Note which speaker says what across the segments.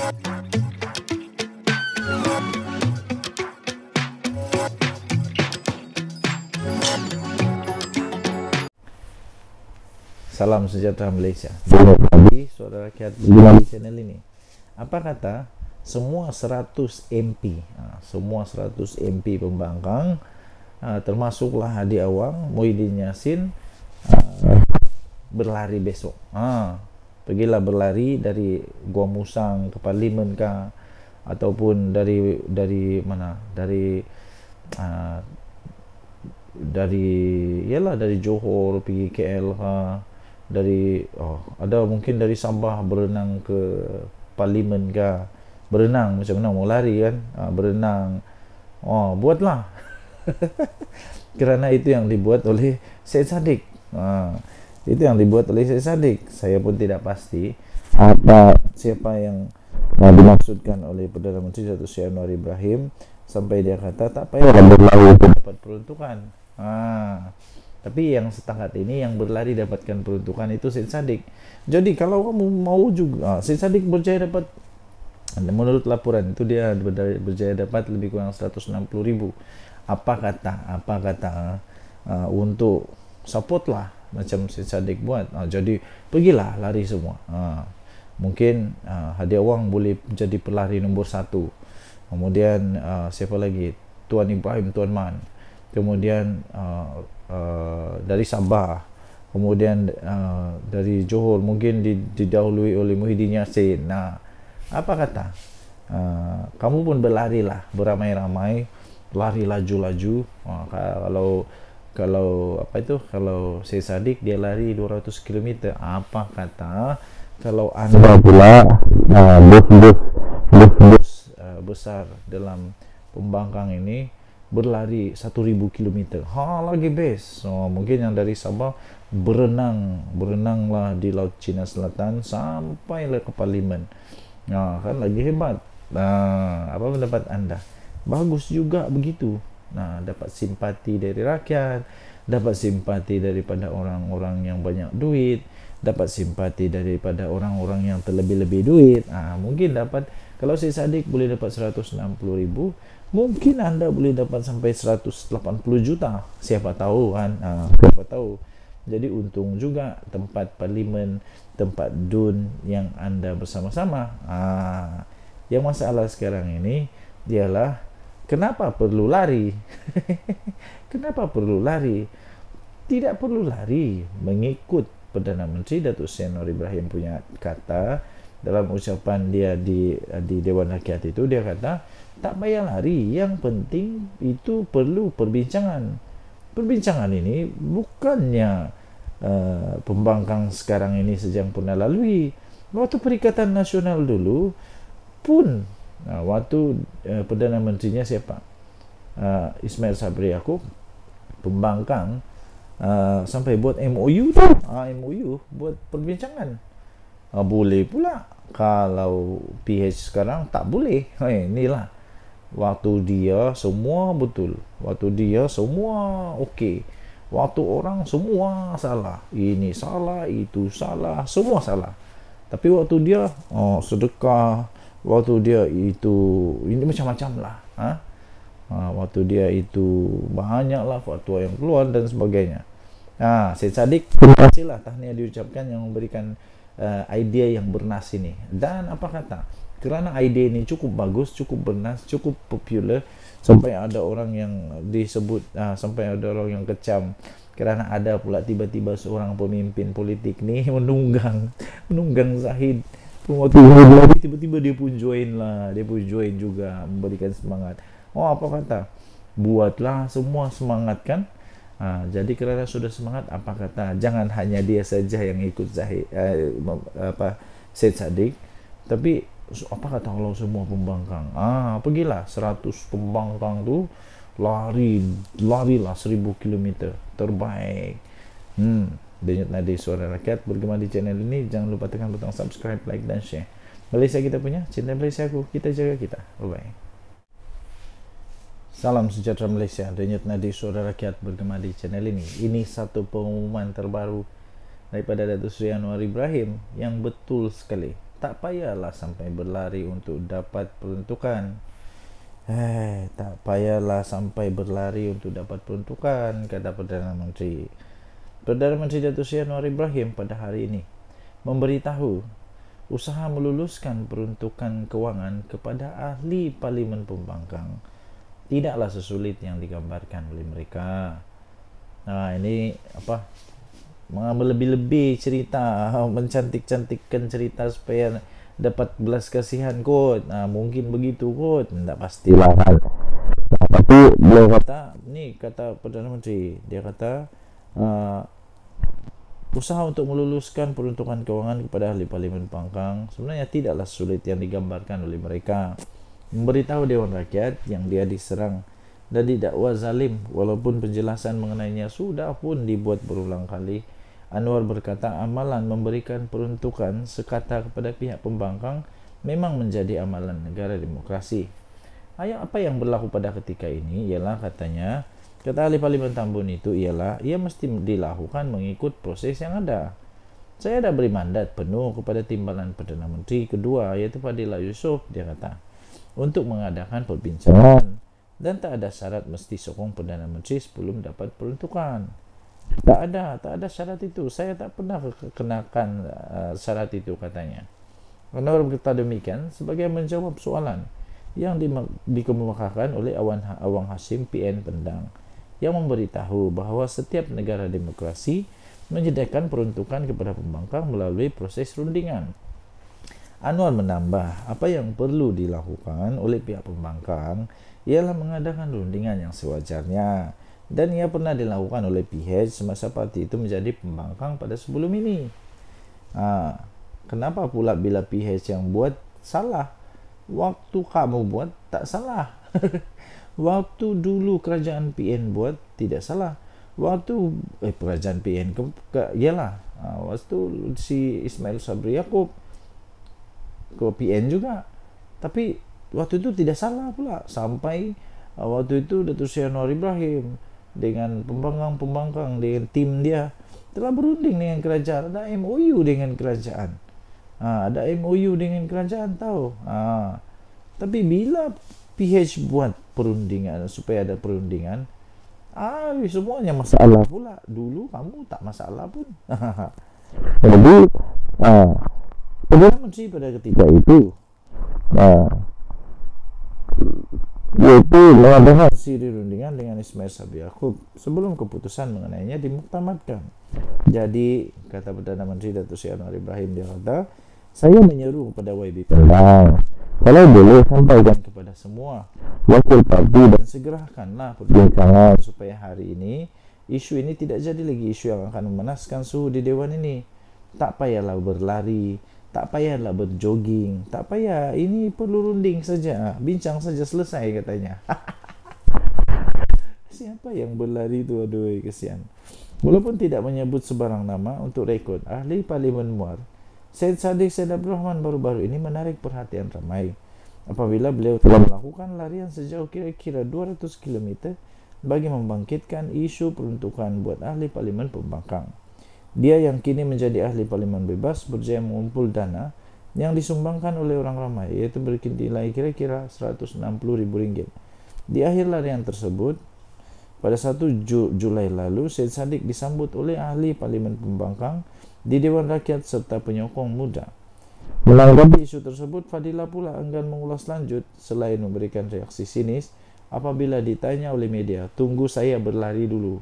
Speaker 1: Salam sejahtera Malaysia. Jadi, saudara rakyat di channel ini, apa kata semua 100 MP, semua 100 MP pembangkang, termasuklah Hadi Awang, Muhyiddin Yassin, berlari besok. Pergilah berlari dari Gua Musang ke Parlimen kah, ataupun dari mana? Dari Johor pergi KL kah, ada mungkin dari Sabah berenang ke Parlimen kah. Berenang macam mana mau lari kan, berenang, buatlah. Kerana itu yang dibuat oleh Syed Saddiq. Itu yang dibuat oleh Syed Saddiq. Saya pun tidak pasti siapa yang dimaksudkan oleh Perdana Menteri Datuk Seri Anwar Ibrahim sampai dia kata tak payah berlari untuk dapat peruntukan. Tapi yang setakat ini yang berlari dapatkan peruntukan itu Syed Saddiq. Jadi kalau kamu mau juga, Syed Saddiq berjaya dapat, menurut laporan itu dia berjaya dapat lebih kurang 160,000. Apa kata untuk support lah macam Syed Saddiq buat. Jadi pergilah lari semua. Mungkin Hadi Awang boleh jadi pelari nombor 1. Kemudian siapa lagi? Tuan Ibrahim Tuan Man. Kemudian dari Sabah, kemudian dari Johor mungkin didahului oleh Muhyiddin Yassin. Apa kata kamu pun berlarilah beramai-ramai, lari laju-laju. Kalau Syed Saddiq dia lari 200 km, apa kata kalau anda pula bos besar dalam pembangkang ini berlari 1,000 km, lagi best. Mungkin yang dari Sabah berenanglah di Laut Cina Selatan sampailah ke Parlimen. Kan lagi hebat. Apa pendapat anda? Bagus juga begitu. Dapat simpati dari rakyat, dapat simpati daripada orang-orang yang banyak duit, dapat simpati daripada orang-orang yang terlebih-lebih duit. Mungkin dapat, kalau Syed Saddiq boleh dapat 160,000, mungkin anda boleh dapat sampai 180 juta. Siapa tahu kan? Siapa tahu. Jadi untung juga tempat Parlimen, tempat DUN yang anda bersama-sama. Yang masalah sekarang ini ialah kenapa perlu lari? Kenapa perlu lari? Tidak perlu lari mengikut Perdana Menteri Datuk Seri Anwar Ibrahim punya kata dalam ucapan dia di Dewan Rakyat itu. Dia kata tak payah lari, yang penting itu perlu perbincangan. Perbincangan ini bukannya pembangkang sekarang ini sejak pernah lalui. Waktu Perikatan Nasional dulu pun, waktu Perdana Menterinya siapa, Ismail Sabri Yaakob, pembangkang sampai buat MOU tu, MOU buat perbincangan. Boleh pula. Kalau PH sekarang tak boleh. Inilah waktu dia semua betul, waktu dia semua okey, waktu orang semua salah, ini salah, itu salah, semua salah. Tapi waktu dia sedekah, waktu dia itu ini macam-macam lah. Waktu dia itu banyaklah fatwa yang keluar dan sebagainya. Syed Saddiq, terima kasihlah, tahniah diucapkan yang memberikan idea yang bernas ini. Dan apa kata, kerana idea ini cukup bagus, cukup bernas, cukup popular, sampai ada orang yang disebut, sampai ada orang yang kecam kerana ada pula tiba-tiba seorang pemimpin politik ni menunggang Zahid. Waktu tiba-tiba dia pun join juga, memberikan semangat. Apa kata, buatlah semua semangat kan. Jadi kerana sudah semangat, apa kata, jangan hanya dia saja yang ikut Syed Saddiq, tapi apa kata kalau semua pembangkang, pergilah 100 pembangkang tu larilah 1,000 km terbaik. Denyut Nadi Suara Rakyat bergema di channel ini. Jangan lupa tekan butang subscribe, like dan share. Malaysia kita punya, cinta Malaysia aku, kita jaga kita. Bye bye. Salam sejahtera Malaysia. Denyut Nadi Suara Rakyat bergema di channel ini. Ini satu pengumuman terbaru daripada Datuk Seri Anwar Ibrahim yang betul sekali. tak payahlah sampai berlari untuk dapat peruntukan. Tak payahlah sampai berlari untuk dapat peruntukan, kata Perdana Menteri. Perdana Menteri Datuk Seri Anwar Ibrahim pada hari ini memberitahu usaha meluluskan peruntukan kewangan kepada ahli Parlimen Pembangkang tidaklah sesulit yang digambarkan oleh mereka. Ini melebih-lebih cerita, mencantik-cantikkan cerita supaya dapat belas kasihan kot. Mungkin begitu kot, tak pastilah kan. Tapi beliau kata, kata Perdana Menteri, dia kata usaha untuk meluluskan peruntukan kewangan kepada ahli Parlimen Pembangkang sebenarnya tidaklah sulit yang digambarkan oleh mereka. Memberitahu Dewan Rakyat yang dia diserang dan didakwa zalim walaupun penjelasan mengenainya sudah pun dibuat berulang kali. Anwar berkata amalan memberikan peruntukan sekata kepada pihak pembangkang memang menjadi amalan negara demokrasi. Apa yang berlaku pada ketika ini ialah katanya, kata ahli Parlimen Tambun itu ialah ia mesti dilakukan mengikut proses yang ada. Saya dah beri mandat penuh kepada timbalan Perdana Menteri kedua iaitu Fadillah Yusof, dia kata, untuk mengadakan perbincangan dan tak ada syarat mesti sokong Perdana Menteri sebelum dapat peruntukan. Tak ada syarat itu. Saya tak pernah kenakan syarat itu, katanya. Anwar berkata demikian sebagai menjawab soalan yang dikemukakan oleh Awang Hashim PN Pendang yang memberitahu bahawa setiap negara demokrasi menyediakan peruntukan kepada pembangkang melalui proses rundingan. Anwar menambah, apa yang perlu dilakukan oleh pihak pembangkang ialah mengadakan rundingan yang sewajarnya dan ia pernah dilakukan oleh PH semasa parti itu menjadi pembangkang pada sebelum ini. Kenapa pula bila PH yang buat salah? Waktu kamu buat tak salah. Waktu dulu kerajaan PN buat tidak salah. Waktu kerajaan PN waktu si Ismail Sabri Yaakob ke PN juga. Tapi waktu itu tidak salah pula. Sampai waktu itu Datuk Seri Anwar Ibrahim dengan pembangkang dengan tim dia telah berunding dengan kerajaan, ada MOU dengan kerajaan. Ada MOU dengan kerajaan tahu. Tapi bila PH buat perundingan supaya ada perundingan, semuanya masalah pula. Dulu kamu tak masalah pun. Jadi Perdana Menteri pada ketika itu yaitu mengadakan siri rundingan dengan Ismail Sabri Yaakob sebelum keputusan mengenainya dimuktamadkan. Jadi kata Perdana Menteri Datuk Seri Anwar Ibrahim, dia kata, saya menyeru kepada YB Pendang, kalau boleh sampaikan kepada semua wakil parti dan segerakanlah perbincangan supaya hari ini isu ini tidak jadi lagi isu yang akan memanaskan suhu di Dewan ini. Tak payahlah berlari, tak payahlah berjogging, tak payah, ini perlu runding saja, bincang saja selesai, katanya. Siapa yang berlari tu, aduh kesian. Walaupun tidak menyebut sebarang nama untuk rekod, ahli Parlimen Muar Syed Saddiq Syed Abdul Rahman baru-baru ini menarik perhatian ramai apabila beliau telah melakukan larian sejauh kira-kira 200 km bagi membangkitkan isu peruntukan buat ahli Parlimen Pembangkang. Dia yang kini menjadi ahli Parlimen bebas berjaya mengumpul dana yang disumbangkan oleh orang ramai, iaitu bernilai kira-kira RM160,000. Di akhir larian tersebut, pada 1 Julai lalu, Syed Saddiq disambut oleh ahli Parlimen Pembangkang di Dewan Rakyat serta penyokong muda. Menanggapi isu tersebut, Fadillah pula enggan mengulas lanjut selain memberikan reaksi sinis apabila ditanya oleh media, tunggu saya berlari dulu.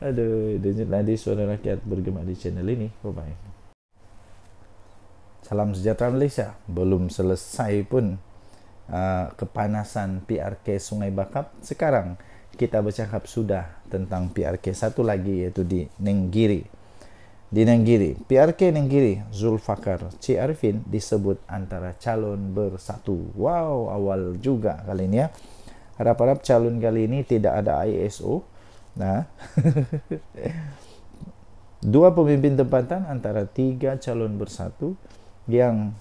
Speaker 1: Aduh, denyut nadi suara rakyat bergema di channel ini. Bye-bye. Salam sejahtera Malaysia. Belum selesai pun kepanasan PRK Sungai Bakap. Sekarang kita bercakap sudah tentang PRK satu lagi, iaitu di Nenggiri. Di Nenggiri, PRK Nenggiri, Zulfakar C. Arifin disebut antara calon bersatu. Wow, awal juga kali ini ya. Harap-harap calon kali ini tidak ada ISO. Dua pemimpin tempatan antara 3 calon bersatu yang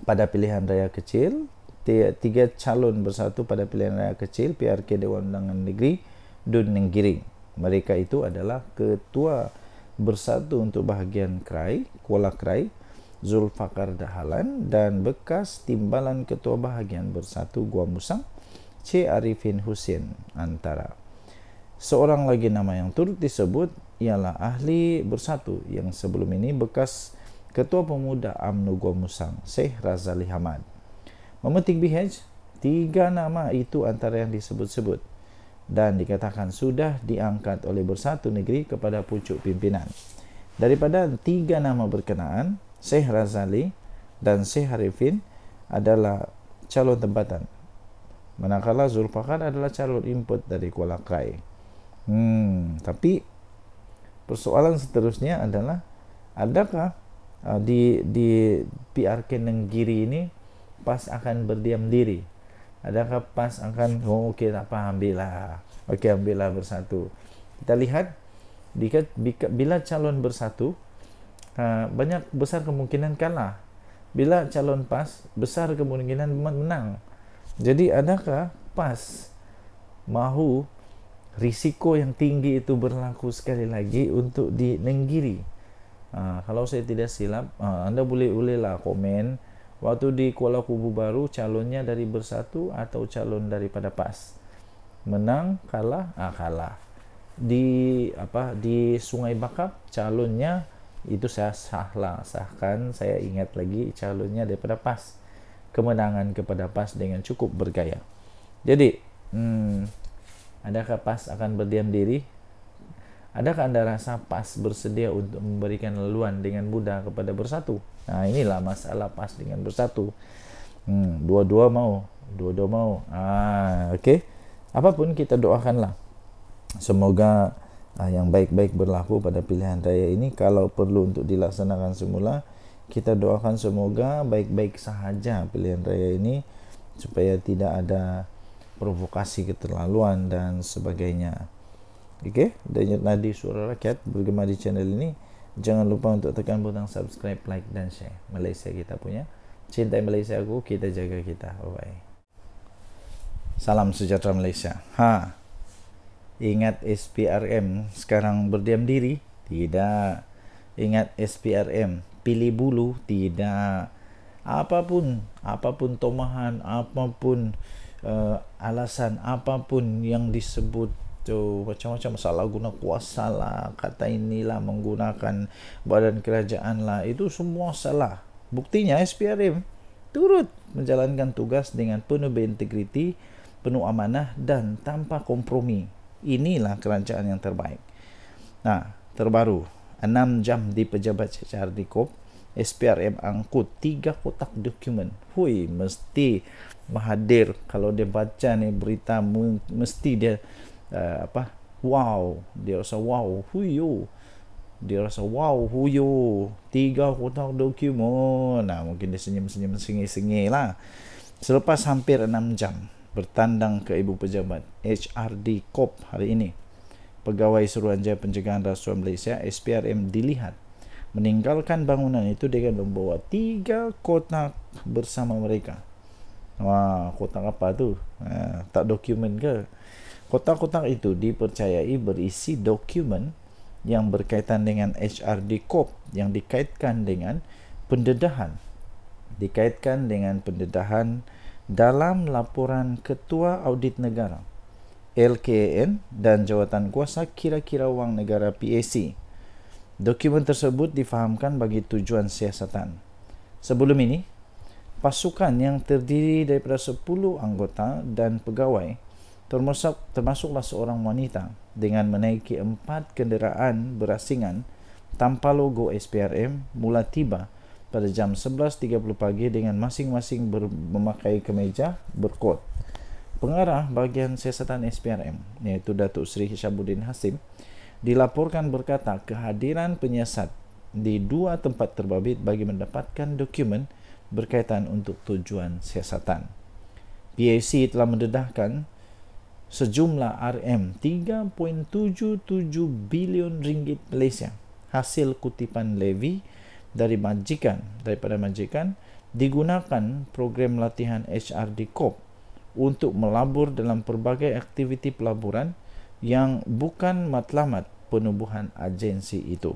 Speaker 1: pada pilihan raya kecil, 3 calon bersatu pada pilihan raya kecil PRK Dewan Undangan Negeri Dun Nenggiri. Mereka itu adalah Ketua Bersatu untuk bahagian Krai, Kuala Krai, Zulfakar Dahalan, dan bekas timbalan Ketua Bahagian Bersatu Gua Musang, C. Arifin Husin Antara. Seorang lagi nama yang turut disebut ialah ahli Bersatu yang sebelum ini bekas Ketua Pemuda UMNO Gua Musang, Syekh Razali Hamad. Memetik BH, 3 nama itu antara yang disebut-sebut dan dikatakan sudah diangkat oleh Bersatu Negeri kepada pucuk pimpinan. Daripada 3 nama berkenaan, Syekh Razali dan Syekh Arifin adalah calon tempatan, manakala Zulfakar adalah calon input dari Kuala Krai. Tapi persoalan seterusnya adalah, adakah di PRK Nenggiri ini PAS akan berdiam diri? Adakah PAS akan okey tak apa, ambillah Bersatu? Kita lihat bila calon Bersatu banyak besar kemungkinan kalah, bila calon PAS besar kemungkinan menang. Jadi adakah PAS mahu risiko yang tinggi itu berlaku sekali lagi untuk di Nenggiri? Kalau saya tidak silap, anda bolehlah komen waktu di Kuala Kubu Baru calonnya dari Bersatu atau calon daripada PAS. Menang, kalah, kalah. Di Sungai Bakap calonnya itu saya sahkan, saya ingat lagi calonnya daripada PAS. Kemenangan kepada PAS dengan cukup bergaya. Jadi, adakah PAS akan berdiam diri? Adakah anda rasa PAS bersedia untuk memberikan laluan dengan mudah kepada Bersatu? Inilah masalah PAS dengan Bersatu. Dua-dua mau. Okey. Apapun kita doakanlah, semoga yang baik-baik berlaku pada pilihan raya ini. Kalau perlu untuk dilaksanakan semula, kita doakan semoga baik-baik sahaja pilihan raya ini, supaya tidak ada provokasi keterlaluan dan sebagainya. Okey, Denyut Nadi Suara Rakyat bergema di channel ini. Jangan lupa untuk tekan butang subscribe, like dan share. Malaysia kita punya. Cintai Malaysia aku, kita jaga kita. Bye-bye. Salam sejahtera Malaysia. Ingat SPRM sekarang berdiam diri? Tidak. Ingat SPRM pilih bulu? Tidak. Apapun tomahan, apapun alasan, apapun yang disebut macam-macam salah guna kuasa lah, kata inilah menggunakan badan kerajaan lah, itu semua salah. Buktinya SPRM turut menjalankan tugas dengan penuh berintegriti, penuh amanah dan tanpa kompromi. Inilah kerajaan yang terbaik. Terbaru 6 jam di pejabat HRD Corp, SPRM angkut 3 kotak dokumen. Mesti mahathir kalau dia baca ni berita, mesti dia dia rasa wow, huyo 3 kotak dokumen. Mungkin dia senyum-senyum sengih-sengih lah. Selepas hampir 6 jam bertandang ke ibu pejabat HRD Corp hari ini, Pegawai Suruhanjaya Pencegahan Rasuah Malaysia SPRM dilihat meninggalkan bangunan itu dengan membawa 3 kotak bersama mereka. Kotak apa tu? Tak dokumen ke? Kotak-kotak itu dipercayai berisi dokumen yang berkaitan dengan HRD Corp, yang dikaitkan dengan pendedahan. Dalam laporan Ketua Audit Negara, LKAN dan Jawatan Kuasa Kira-kira Wang Negara PAC. Dokumen tersebut difahamkan bagi tujuan siasatan. Sebelum ini, pasukan yang terdiri daripada 10 anggota dan pegawai, termasuklah seorang wanita, dengan menaiki 4 kenderaan berasingan tanpa logo SPRM mula tiba pada jam 11.30 pagi dengan masing-masing memakai kemeja berkod. Pengarah bahagian siasatan SPRM, iaitu Datuk Seri Hishamuddin Hasim, dilaporkan berkata kehadiran penyiasat di 2 tempat terbabit bagi mendapatkan dokumen berkaitan untuk tujuan siasatan. PAC telah mendedahkan sejumlah RM3.77 bilion ringgit Malaysia hasil kutipan levy daripada majikan digunakan program latihan HRD Corp untuk melabur dalam pelbagai aktiviti pelaburan yang bukan matlamat penubuhan agensi itu.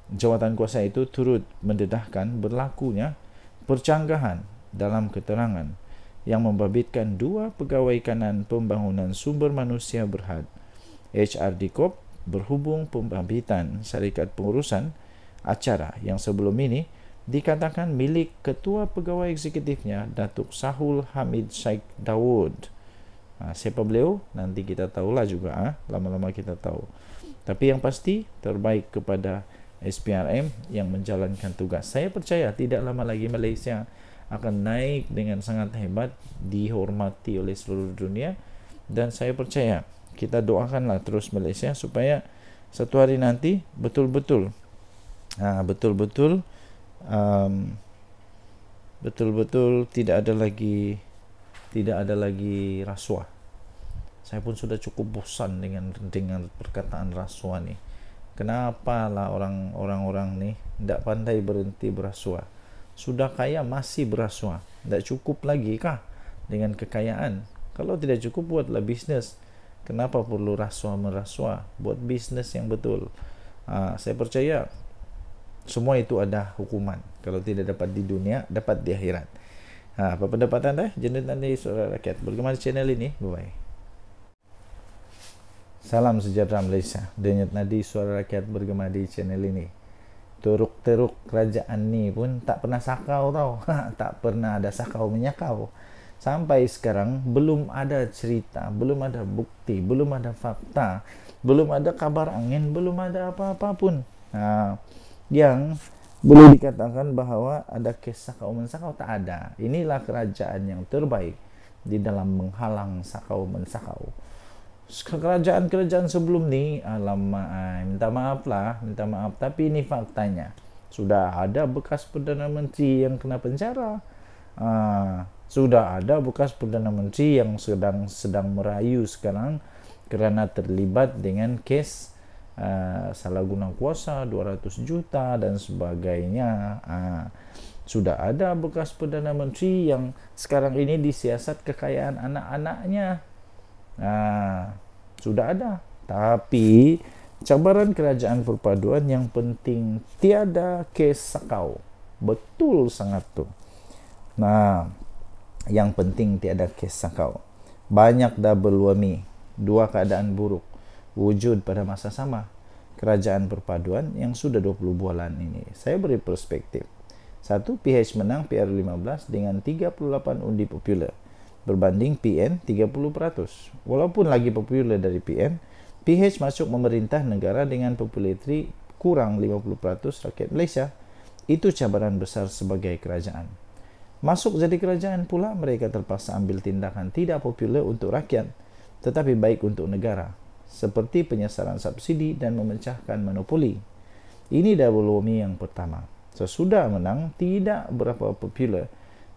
Speaker 1: Jawatan kuasa itu turut mendedahkan berlakunya percanggahan dalam keterangan yang membabitkan 2 pegawai kanan pembangunan sumber manusia berhad HRD Corp berhubung pembabitan syarikat pengurusan acara yang sebelum ini dikatakan milik Ketua Pegawai Eksekutifnya Datuk Sahul Hamid Sheikh Daud. Siapa beliau? Nanti kita tahulah juga. Lama-lama kita tahu. Tapi yang pasti terbaik kepada SPRM yang menjalankan tugas. Saya percaya tidak lama lagi Malaysia akan naik dengan sangat hebat, dihormati oleh seluruh dunia, dan saya percaya kita doakanlah terus Malaysia supaya satu hari nanti betul-betul tidak ada lagi rasuah. Saya pun sudah cukup bosan dengan perkataan rasuah nih. Kenapa lah orang-orang nih tidak pandai berhenti berasuah? Sudah kaya masih berasuah. Tidak cukup lagi kah dengan kekayaan? Kalau tidak cukup, buatlah bisnes. Kenapa perlu rasuah-merasuah? Buat bisnes yang betul. Saya percaya semua itu ada hukuman. Kalau tidak dapat di dunia, dapat di akhirat. Apa pendapat anda? Jenut anda Suara Rakyat. Bergema di channel ini. Bye-bye. Salam sejahtera Malaysia. Denyut nadi Suara Rakyat bergema di channel ini. Teruk-teruk kerajaan ni pun tak pernah sakau tau. Tak pernah ada sakau menyakau. Sampai sekarang belum ada cerita, belum ada bukti, belum ada fakta, belum ada kabar angin, belum ada apa-apa pun yang boleh dikatakan bahwa ada kes sakau mensakau. Tak ada. Inilah kerajaan yang terbaik di dalam menghalang sakau mensakau. Kerajaan-kerajaan sebelum ni, alamak, minta maaf, tapi ini faktanya. Sudah ada bekas Perdana Menteri yang kena penjara. Sudah ada bekas Perdana Menteri yang sedang merayu sekarang kerana terlibat dengan kes salah guna kuasa 200 juta dan sebagainya. Sudah ada bekas Perdana Menteri yang sekarang ini disiasat kekayaan anak-anaknya. Sudah ada. Tapi cabaran kerajaan perpaduan yang penting tiada kes sakau. Betul sangat tu. Yang penting tiada kes sakau. Banyak double whammy, 2 keadaan buruk wujud pada masa sama kerajaan perpaduan yang sudah 20 bulan ini. Saya beri perspektif. 1. PH menang PR15 dengan 38 undi popular berbanding PN 30%. Walaupun lagi popular dari PN, PH masuk memerintah negara dengan populariti kurang 50% rakyat Malaysia. Itu cabaran besar sebagai kerajaan. Masuk jadi kerajaan pula, mereka terpaksa ambil tindakan tidak popular untuk rakyat, tetapi baik untuk negara, seperti penyesaran subsidi dan memecahkan monopoli. Ini double whammy yang pertama. Sesudah menang, tidak berapa popular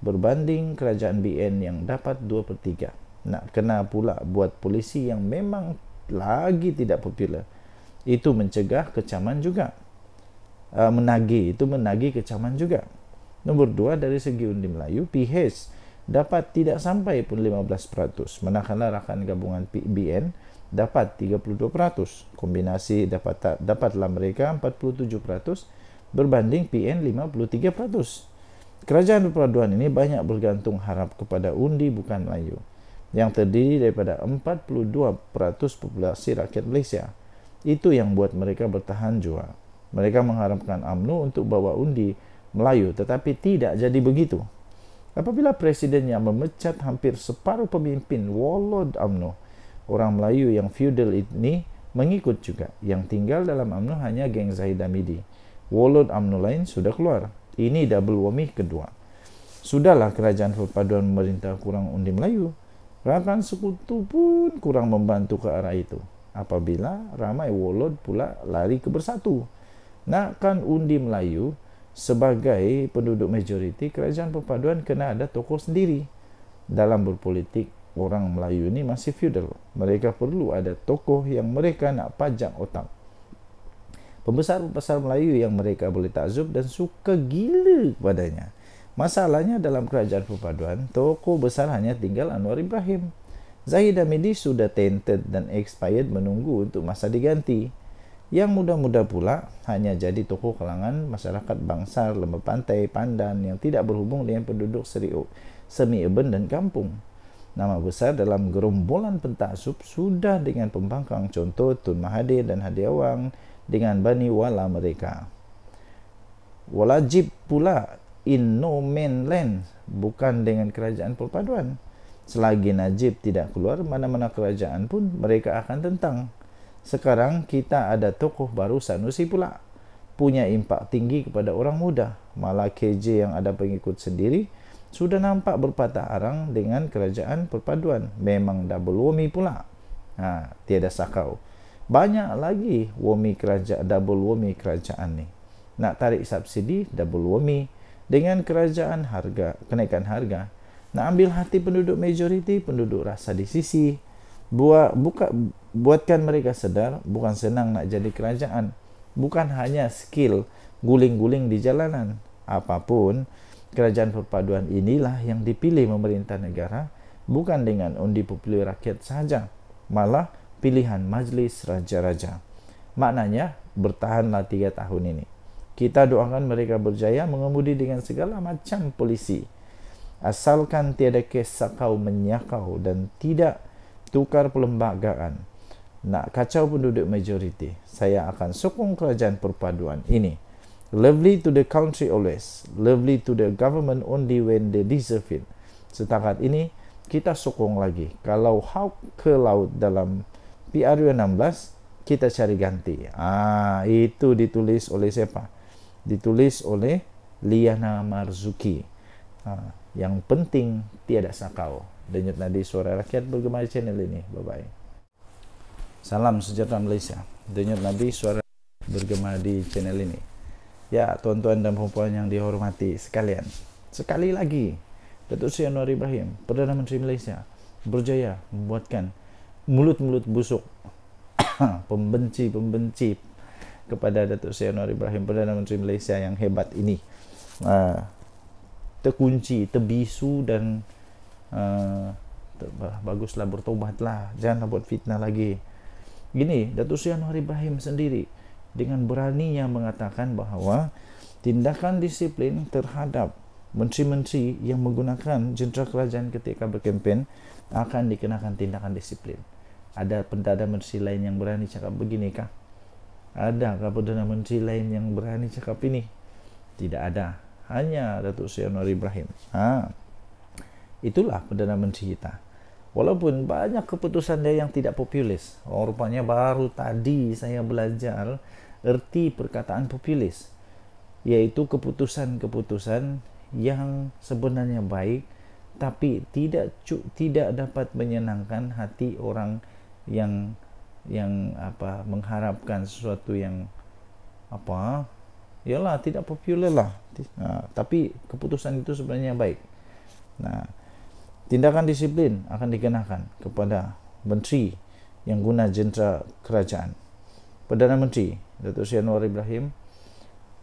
Speaker 1: berbanding kerajaan BN yang dapat 2/3. Nak kena pula buat polisi yang memang lagi tidak popular. Itu mencegah kecaman juga. Menagih kecaman juga. Nombor 2, dari segi undi Melayu, PH dapat tidak sampai pun 15%, manakala rakan gabungan BN dapat 32%. Kombinasi dapatlah mereka 47% berbanding PN 53%. Kerajaan perpaduan ini banyak bergantung harap kepada undi bukan Melayu yang terdiri daripada 42% populasi rakyat Malaysia. Itu yang buat mereka bertahan jua. Mereka mengharapkan UMNO untuk bawa undi Melayu, tetapi tidak jadi begitu. Apabila presidennya memecat hampir separuh pemimpin warlord UMNO, orang Melayu yang feudal ini mengikut juga. Yang tinggal dalam UMNO hanya geng Zahid Hamidi. Warlord UMNO lain sudah keluar. Ini double whammy kedua. Sudahlah kerajaan perpaduan memerintah kurang undi Melayu. Rakan sekutu pun kurang membantu ke arah itu. Apabila ramai warlord pula lari ke bersatu. Nakkan undi Melayu sebagai penduduk majoriti, kerajaan perpaduan kena ada tokoh sendiri. Dalam berpolitik, orang Melayu ini masih feudal. Mereka perlu ada tokoh yang mereka nak pajak otak. Pembesar-pembesar Melayu yang mereka boleh takzub dan suka gila kepadanya. Masalahnya dalam kerajaan perpaduan, tokoh besar hanya tinggal Anwar Ibrahim. Zahid Hamidi sudah tainted dan expired menunggu untuk masa diganti. Yang muda-muda pula hanya jadi tokoh kalangan masyarakat Bangsar, Lembah Pantai, Pandan yang tidak berhubung dengan penduduk semi-urban dan kampung. Nama besar dalam gerombolan pentaksub sudah dengan pembangkang, contoh Tun Mahathir dan Hadiawang dengan Bani Wala mereka. Walajib pula in no man land, bukan dengan kerajaan perpaduan. Selagi Najib tidak keluar, mana-mana kerajaan pun mereka akan tentang. Sekarang kita ada tokoh baru Sanusi pula, punya impak tinggi kepada orang muda. Malah KJ yang ada pengikut sendiri sudah nampak berpatah arang dengan kerajaan perpaduan. Memang double whammy pula. Tiada sakau. Banyak lagi double whammy kerajaan ni. Nak tarik subsidi double whammy dengan kerajaan kenaikan harga. Nak ambil hati penduduk majoriti, penduduk rasa di sisi. Buatkan mereka sedar bukan senang nak jadi kerajaan. Bukan hanya skill guling-guling di jalanan. Apapun, kerajaan perpaduan inilah yang dipilih memerintah negara, bukan dengan undi popular rakyat sahaja, malah pilihan majlis raja-raja. Maknanya, bertahanlah 3 tahun ini. Kita doakan mereka berjaya mengemudi dengan segala macam polisi. Asalkan tiada kes sakau menyakau dan tidak tukar perlembagaan. Nak kacau penduduk majoriti, saya akan sokong kerajaan perpaduan ini. Lovely to the country always, lovely to the government only when they deserve it. Setakat ini, kita sokong lagi. Kalau hawk ke laut dalam PRU 16, kita cari ganti. Itu ditulis oleh siapa? Ditulis oleh Liana Marzuki. Yang penting, tiada sakau. Denyut nadi suara rakyat bergema di channel ini. Bye-bye. Salam sejahtera Malaysia. Denyut nadi suara bergema di channel ini. Ya, tuan-tuan dan puan yang dihormati sekalian. Sekali lagi, Datuk Seri Anwar Ibrahim, Perdana Menteri Malaysia, berjaya membuatkan mulut-mulut busuk pembenci kepada Datuk Seri Anwar Ibrahim, Perdana Menteri Malaysia yang hebat ini, terkunci, terbisu dan baguslah bertobatlah, janganlah buat fitnah lagi. Gini, Datuk Seri Anwar Ibrahim sendiri dengan beraninya mengatakan bahawa tindakan disiplin terhadap menteri-menteri yang menggunakan jentera kerajaan ketika berkempen akan dikenakan tindakan disiplin. Ada Perdana Menteri lain yang berani cakap beginikah? Adakah Perdana Menteri lain yang berani cakap ini? Tidak ada. Hanya Datuk Seri Anwar Ibrahim. Itulah Perdana Menteri kita. Walaupun banyak keputusan dia yang tidak populis. Rupanya baru tadi saya belajar erti perkataan populis, iaitu keputusan-keputusan yang sebenarnya baik tapi tidak dapat menyenangkan hati orang yang mengharapkan sesuatu yang ialah tidak popular lah. Tapi keputusan itu sebenarnya baik. Tindakan disiplin akan dikenakan kepada menteri yang guna jentera kerajaan. Perdana Menteri Datuk Seri Anwar Ibrahim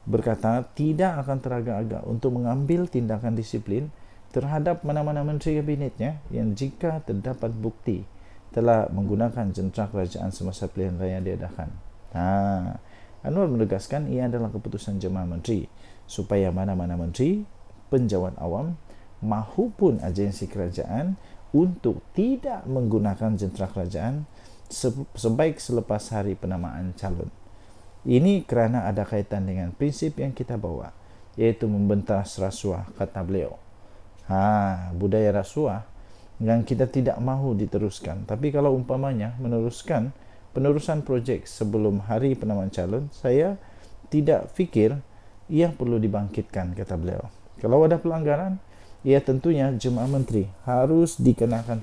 Speaker 1: berkata tidak akan teragak-agak untuk mengambil tindakan disiplin terhadap mana-mana menteri kabinetnya yang jika terdapat bukti telah menggunakan jentera kerajaan semasa pilihan raya diadakan. Anwar menegaskan ia adalah keputusan jemaah menteri supaya mana-mana menteri, penjawat awam mahupun agensi kerajaan untuk tidak menggunakan jentera kerajaan sebaik selepas hari penamaan calon. Ini kerana ada kaitan dengan prinsip yang kita bawa, iaitu membentas rasuah, kata beliau. Budaya rasuah yang kita tidak mahu diteruskan. Tapi kalau umpamanya penerusan projek sebelum hari penamaan calon, saya tidak fikir ia perlu dibangkitkan, kata beliau. Kalau ada pelanggaran, ia tentunya jemaah menteri harus dikenakan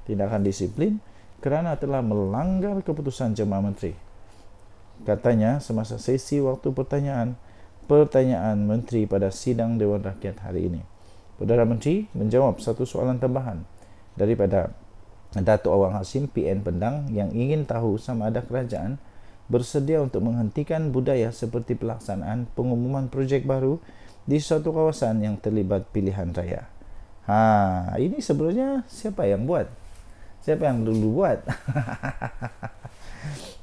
Speaker 1: tindakan disiplin kerana telah melanggar keputusan jemaah menteri. Katanya semasa sesi waktu pertanyaan menteri pada sidang Dewan Rakyat hari ini. Perdana Menteri menjawab satu soalan tambahan daripada Datuk Awang Hasim PN Pendang yang ingin tahu sama ada kerajaan bersedia untuk menghentikan budaya seperti pelaksanaan pengumuman projek baru di suatu kawasan yang terlibat pilihan raya. Ini sebenarnya siapa yang buat? Siapa yang dulu buat?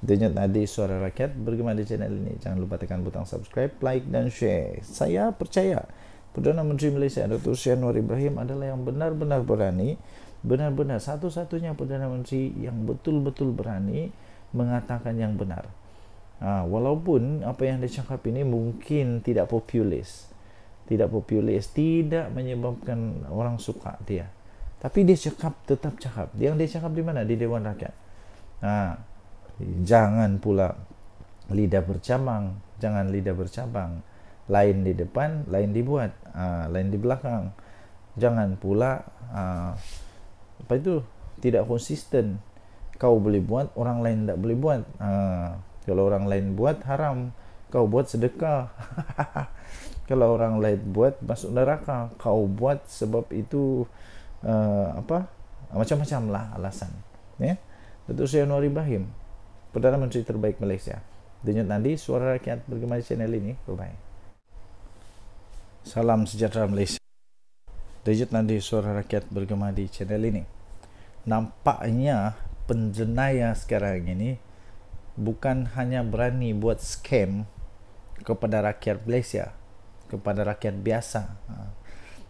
Speaker 1: Denyut nadi suara rakyat bergema di channel ini. Jangan lupa tekan butang subscribe, like dan share. Saya percaya Perdana Menteri Malaysia Dr. Sri Anwar Ibrahim adalah yang benar-benar berani, benar-benar satu-satunya Perdana Menteri yang betul-betul berani mengatakan yang benar. Walaupun apa yang dia cakap ini mungkin tidak populis, tidak menyebabkan orang suka dia, tapi dia tetap cakap. Yang dia cakap di mana? Di Dewan Rakyat. Jangan pula lidah bercabang, lain di depan, lain dibuat, lain di belakang. Jangan pula tidak konsisten. Kau boleh buat, orang lain tak boleh buat. Kalau orang lain buat haram, kau buat sedekah. Kalau orang lain buat masuk neraka, kau buat sebab itu macam-macam lah alasan. Datuk Seri Anwar Ibrahim, Perdana Menteri terbaik Malaysia. Denyut nadi suara rakyat bergema di channel ini. Bye-bye. Salam sejahtera Malaysia. Denyut nadi suara rakyat bergema di channel ini. Nampaknya penjenayah sekarang ini bukan hanya berani buat scam kepada rakyat Malaysia, kepada rakyat biasa,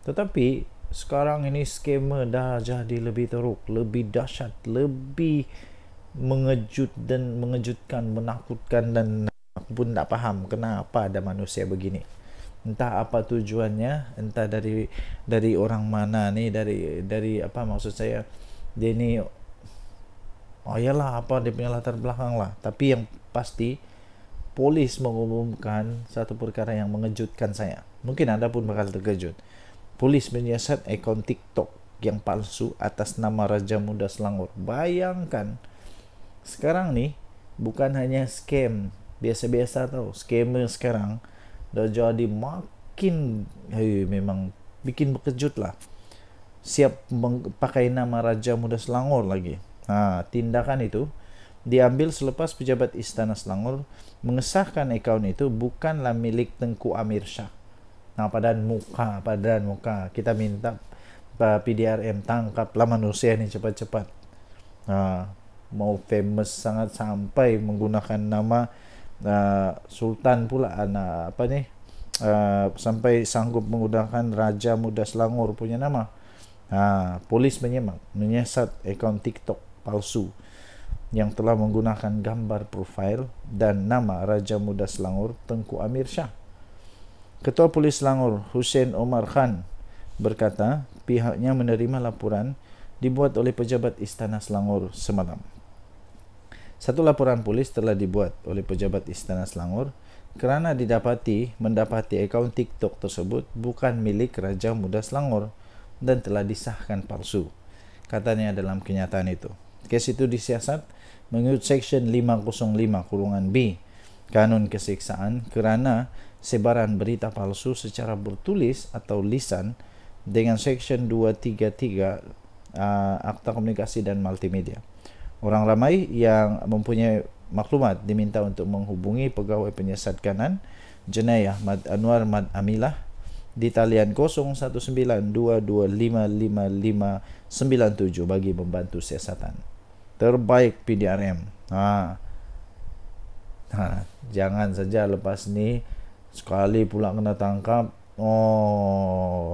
Speaker 1: tetapi sekarang ini scammer dah jadi lebih teruk, lebih dahsyat, lebih mengejutkan, menakutkan, dan aku pun tak faham kenapa ada manusia begini. Entah apa tujuannya, entah dari orang mana ni, dari apa maksud saya, dia ni yalah apa dia punya latar belakang lah. Tapi yang pasti polis mengumumkan satu perkara yang mengejutkan saya. Mungkin anda pun bakal terkejut. Polis menyiasat akaun TikTok yang palsu atas nama Raja Muda Selangor. Bayangkan, sekarang nih bukan hanya scam biasa-biasa tau. Scammer sekarang dah jadi makin memang bikin berkejut lah. Siap pakai nama Raja Muda Selangor lagi. Tindakan itu diambil selepas pejabat Istana Selangor mengesahkan akaun itu bukanlah milik Tengku Amir Shah. Padan muka kita minta PDRM tangkaplah manusia ini cepat-cepat. Mau famous sangat sampai menggunakan nama Sultan pula, sampai sanggup menggunakan Raja Muda Selangor punya nama. Polis menyiasat akaun TikTok palsu yang telah menggunakan gambar profil dan nama Raja Muda Selangor Tengku Amir Shah. Ketua Polis Selangor Hussein Omar Khan berkata pihaknya menerima laporan dibuat oleh pejabat Istana Selangor semalam. Satu laporan polis telah dibuat oleh pejabat Istana Selangor kerana mendapati akaun TikTok tersebut bukan milik Raja Muda Selangor dan telah disahkan palsu, katanya dalam kenyataan itu. Kes itu disiasat mengikut Seksyen 505(b) Kanun Keseksaan kerana sebaran berita palsu secara bertulis atau lisan dengan Seksyen 233 Akta Komunikasi dan Multimedia. Orang ramai yang mempunyai maklumat diminta untuk menghubungi Pegawai Penyiasat Kanan Jenayah Mad Anwar Mad Amilah di talian 0192255597 bagi membantu siasatan. Terbaik PDRM. Jangan saja lepas ni sekali pula kena tangkap,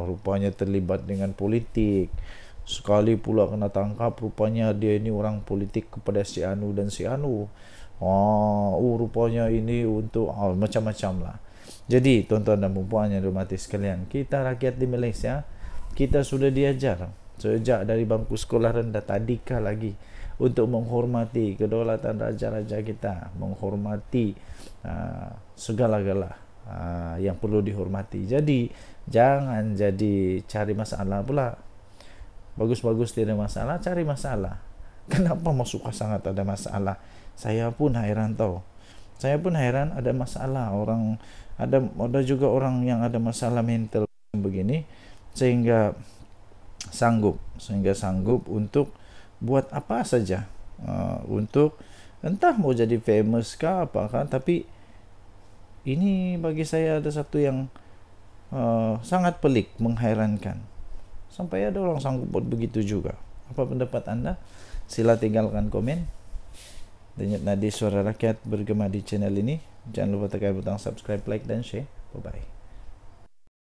Speaker 1: rupanya terlibat dengan politik. Sekali pula kena tangkap, rupanya dia ini orang politik kepada si Anu dan si Anu. Rupanya ini untuk macam-macam lah. Jadi tuan-tuan dan puan yang dihormati sekalian, kita rakyat di Malaysia, kita sudah diajar sejak dari bangku sekolah rendah tadika lagi untuk menghormati kedaulatan raja-raja kita, menghormati segala-gala yang perlu dihormati. Jadi jangan jadi cari masalah pula. Bagus-bagus tidak masalah, cari masalah. Kenapa suka sangat ada masalah? Saya pun heran tau. Saya pun heran ada masalah. Ada juga orang yang ada masalah mental begini sehingga sanggup untuk buat apa saja, untuk entah mau jadi famous kah apakah. Tapi ini bagi saya ada satu yang sangat pelik, menghairankan. Sampai ada orang sanggup buat begitu juga. Apa pendapat anda? Sila tinggalkan komen. Denyut nadi suara rakyat bergema di channel ini. Jangan lupa tekan butang subscribe, like dan share. Bye bye.